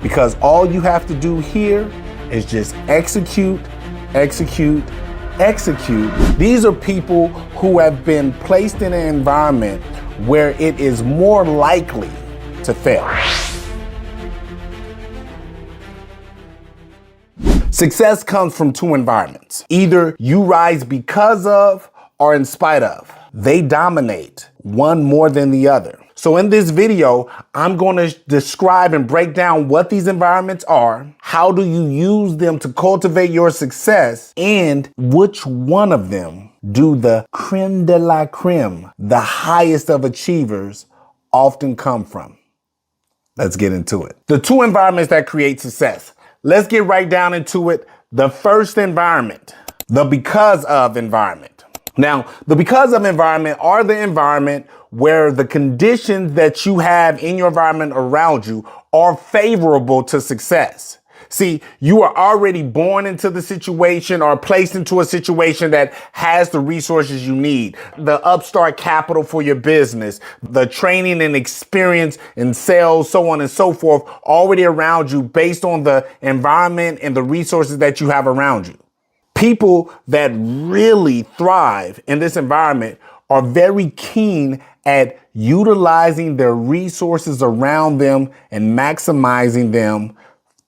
because all you have to do here is just execute, execute, execute. These are people who have been placed in an environment where it is more likely to fail. Success comes from two environments. Either you rise because of or in spite of. They dominate one more than the other. So in this video, I'm going to describe and break down what these environments are, how do you use them to cultivate your success, and which one of them do the creme de la creme, the highest of achievers, often come from. Let's get into it. The two environments that create success. Let's get right down into it. The first environment, the because of environment. Now, the because of environment are the environment where the conditions that you have in your environment around you are favorable to success. See, you are already born into the situation or placed into a situation that has the resources you need, the upstart capital for your business, the training and experience in sales, so on and so forth, already around you based on the environment and the resources that you have around you. People that really thrive in this environment are very keen at utilizing their resources around them and maximizing them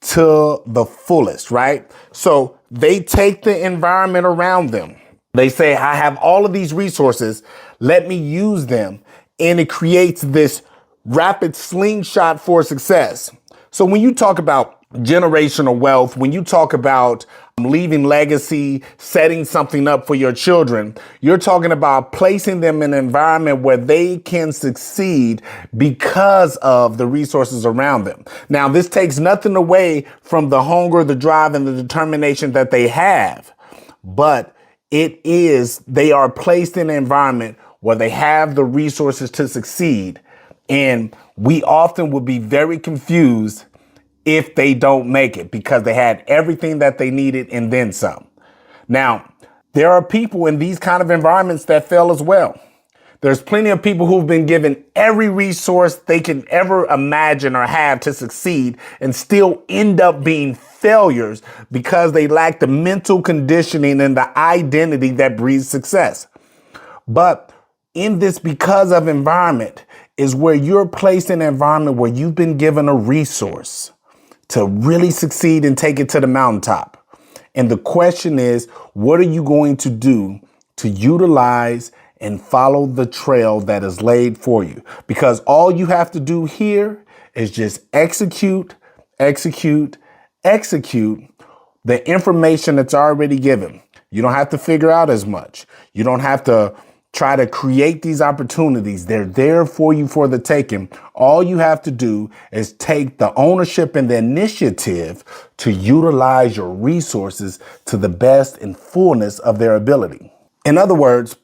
to the fullest, right? So they take the environment around them. They say, I have all of these resources. Let me use them. And it creates this rapid slingshot for success. So when you talk about generational wealth, when you talk about leaving legacy, setting something up for your children, you're talking about placing them in an environment where they can succeed because of the resources around them. Now, this takes nothing away from the hunger, the drive, and the determination that they have, but they are placed in an environment where they have the resources to succeed. And we often would be very confused if they don't make it because they had everything that they needed and then some. Now, there are people in these kind of environments that fail as well. There's plenty of people who've been given every resource they can ever imagine or have to succeed and still end up being failures because they lack the mental conditioning and the identity that breeds success. But in this because of environment is where you're placed in an environment where you've been given a resource to really succeed and take it to the mountaintop. And the question is, what are you going to do to utilize and follow the trail that is laid for you? Because all you have to do here is just execute, execute, execute the information that's already given. You don't have to figure out as much. You don't have to try to create these opportunities. They're there for you for the taking. All you have to do is take the ownership and the initiative to utilize your resources to the best and fullness of their ability. In other words,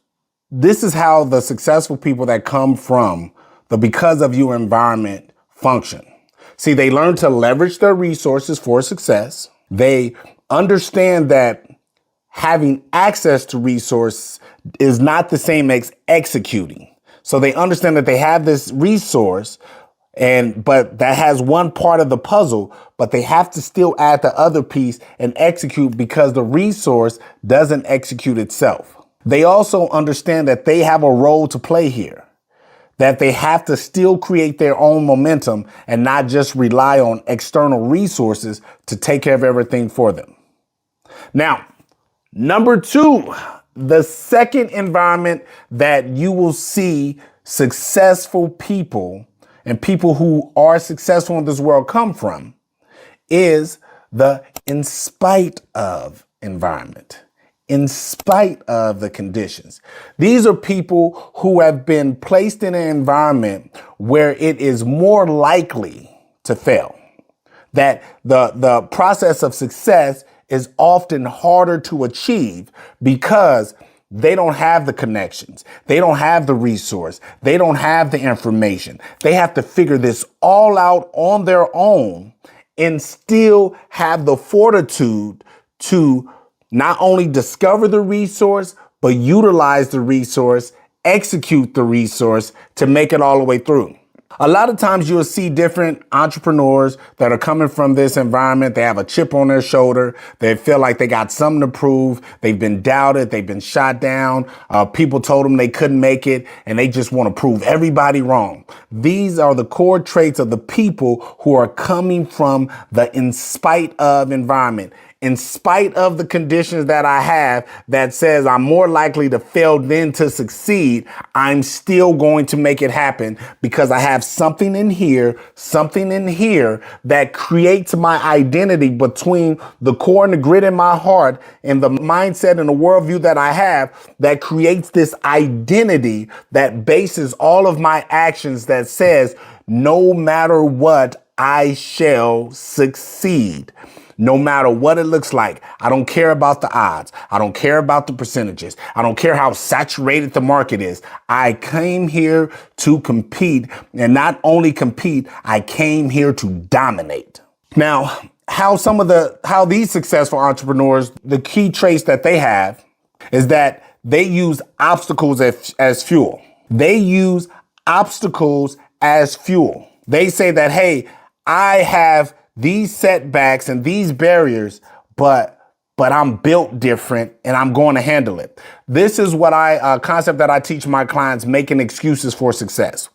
this is how the successful people that come from the because of your environment function. See, they learn to leverage their resources for success. They understand that having access to resources is not the same as executing. So they understand that they have this resource but that has one part of the puzzle, but they have to still add the other piece and execute because the resource doesn't execute itself. They also understand that they have a role to play here, that they have to still create their own momentum and not just rely on external resources to take care of everything for them. Now, number two, the second environment that you will see successful people and people who are successful in this world come from is the in spite of environment, in spite of the conditions. These are people who have been placed in an environment where it is more likely to fail, that the process of success is often harder to achieve because they don't have the connections. They don't have the resource. They don't have the information. They have to figure this all out on their own and still have the fortitude to not only discover the resource, but utilize the resource, execute the resource to make it all the way through. A lot of times you'll see different entrepreneurs that are coming from this environment. They have a chip on their shoulder. They feel like they got something to prove. They've been doubted. They've been shot down. People told them they couldn't make it, and they just want to prove everybody wrong. These are the core traits of the people who are coming from the in spite of environment. In spite of the conditions that I have that says I'm more likely to fail than to succeed, I'm still going to make it happen because I have something in here that creates my identity between the core and the grit in my heart and the mindset and the worldview that I have that creates this identity that bases all of my actions that says, no matter what, I shall succeed. No matter what it looks like. I don't care about the odds. I don't care about the percentages. I don't care how saturated the market is. I came here to compete, and not only compete, I came here to dominate. Now, how these successful entrepreneurs, the key traits that they have is that they use obstacles as fuel. They use obstacles as fuel. They say that, hey, I have these setbacks and these barriers, but I'm built different and I'm going to handle it. This is what concept that I teach my clients, making excuses for success.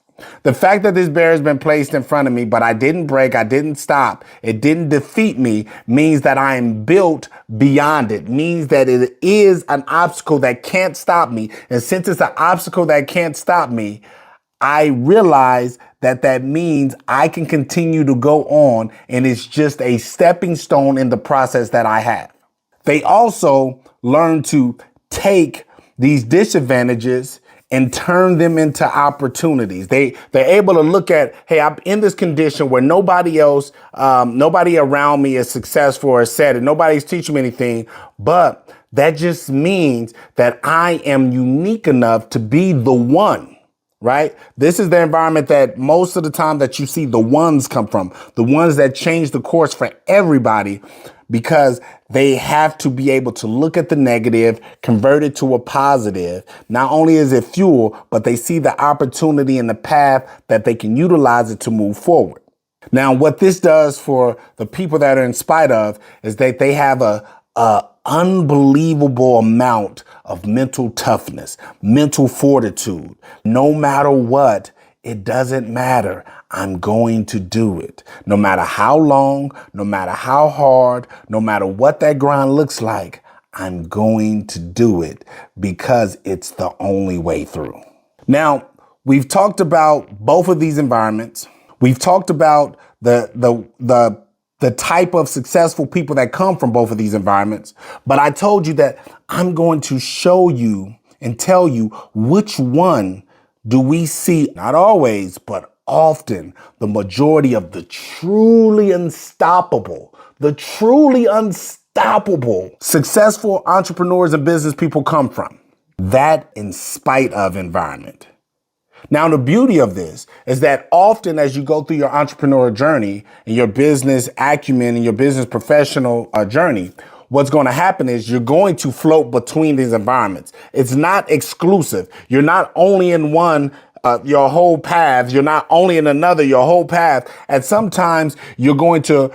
The fact that this barrier has been placed in front of me, but I didn't break, I didn't stop, it didn't defeat me, means that I am built beyond it, means that it is an obstacle that can't stop me. And since it's an obstacle that can't stop me, I realize that means I can continue to go on, and it's just a stepping stone in the process that I have. They also learn to take these disadvantages and turn them into opportunities. They're able to look at, hey, I'm in this condition where nobody around me is successful or set, and nobody's teaching me anything, but that just means that I am unique enough to be the one. Right? This is the environment that most of the time that you see the ones come from, the ones that change the course for everybody, because they have to be able to look at the negative, convert it to a positive. Not only is it fuel, but they see the opportunity and the path that they can utilize it to move forward. Now, what this does for the people that are in spite of is that they have a unbelievable amount of mental toughness, mental fortitude. No matter what, it doesn't matter. I'm going to do it. No matter how long, no matter how hard, no matter what that grind looks like, I'm going to do it because it's the only way through. Now, we've talked about both of these environments. We've talked about the type of successful people that come from both of these environments. But I told you that I'm going to show you and tell you which one do we see, not always, but often, the majority of the truly unstoppable successful entrepreneurs and business people come from. That in spite of environment. Now, the beauty of this is that often as you go through your entrepreneurial journey and your business acumen and your business professional journey, what's going to happen is you're going to float between these environments. It's not exclusive. You're not only in one, your whole path. You're not only in another, your whole path. And sometimes you're going to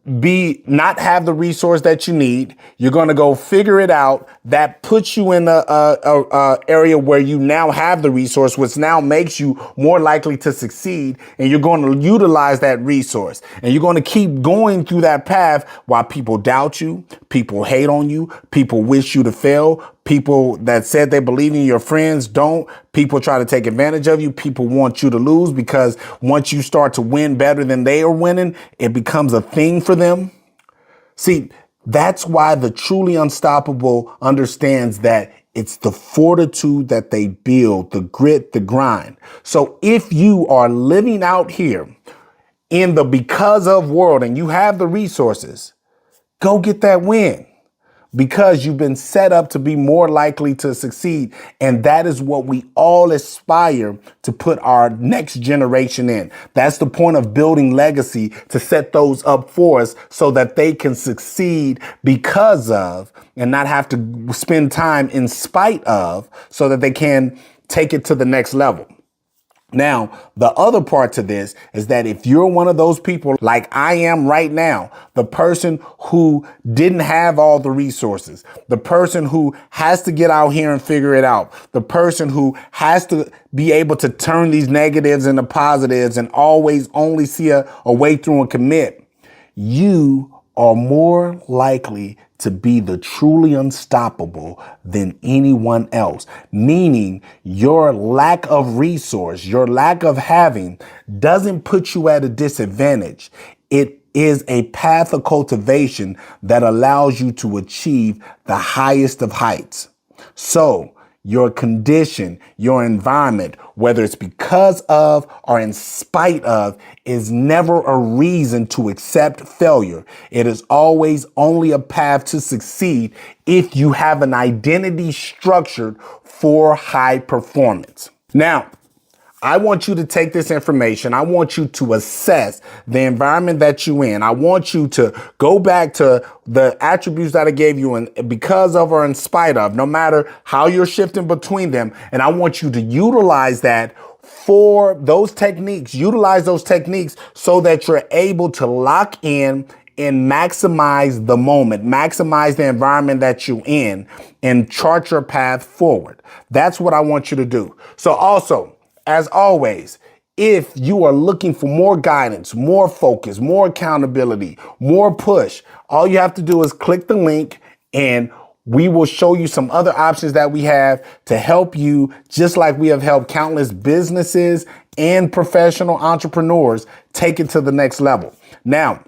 not have the resource that you need. You're going to go figure it out. That puts you in a area where you now have the resource, which now makes you more likely to succeed. And you're going to utilize that resource, and you're going to keep going through that path while people doubt you, people hate on you, people wish you to fail. People that said they believe in your friends don't. People try to take advantage of you. People want you to lose because once you start to win better than they are winning, it becomes a thing for them. See, that's why the truly unstoppable understands that it's the fortitude that they build, the grit, the grind. So if you are living out here in the because of world and you have the resources, go get that win. Because you've been set up to be more likely to succeed. And that is what we all aspire to put our next generation in. That's the point of building legacy, to set those up for us so that they can succeed because of and not have to spend time in spite of, so that they can take it to the next level. Now, the other part to this is that if you're one of those people like I am right now, the person who didn't have all the resources, the person who has to get out here and figure it out, the person who has to be able to turn these negatives into positives and always only see a way through and commit, you are more likely to be the truly unstoppable than anyone else. Meaning your lack of resource, your lack of having doesn't put you at a disadvantage. It is a path of cultivation that allows you to achieve the highest of heights. So your condition, your environment, whether it's because of or in spite of, is never a reason to accept failure. It is always only a path to succeed if you have an identity structured for high performance. Now, I want you to take this information. I want you to assess the environment that you're in. I want you to go back to the attributes that I gave you and because of or in spite of, no matter how you're shifting between them. And I want you to utilize that for those techniques, utilize those techniques so that you're able to lock in and maximize the moment, maximize the environment that you're in and chart your path forward. That's what I want you to do. So also, as always, if you are looking for more guidance, more focus, more accountability, more push, all you have to do is click the link and we will show you some other options that we have to help you, just like we have helped countless businesses and professional entrepreneurs take it to the next level. Now,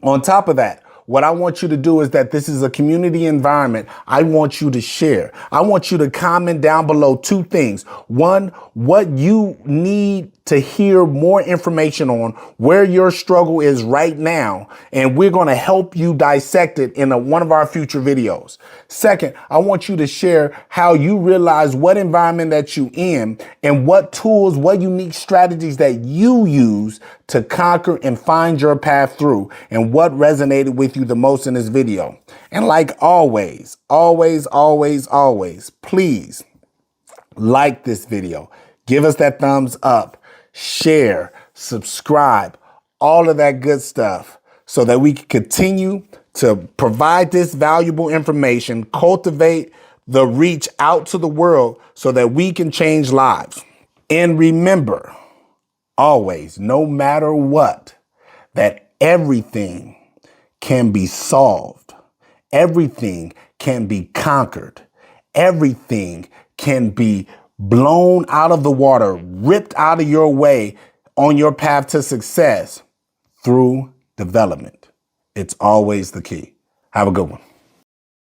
on top of that, what I want you to do is that this is a community environment. I want you to share. I want you to comment down below two things. One, what you need to hear more information on, where your struggle is right now, and we're going to help you dissect it in one of our future videos. Second, I want you to share how you realize what environment that you're in and what tools, what unique strategies that you use to conquer and find your path through, and what resonated with you the most in this video. And like always, please like this video. Give us that thumbs up, share, subscribe, all of that good stuff so that we can continue to provide this valuable information, cultivate the reach out to the world so that we can change lives. And remember, always, no matter what, that everything can be solved. Everything can be conquered. Everything can be blown out of the water, ripped out of your way on your path to success through development. It's always the key. Have a good one.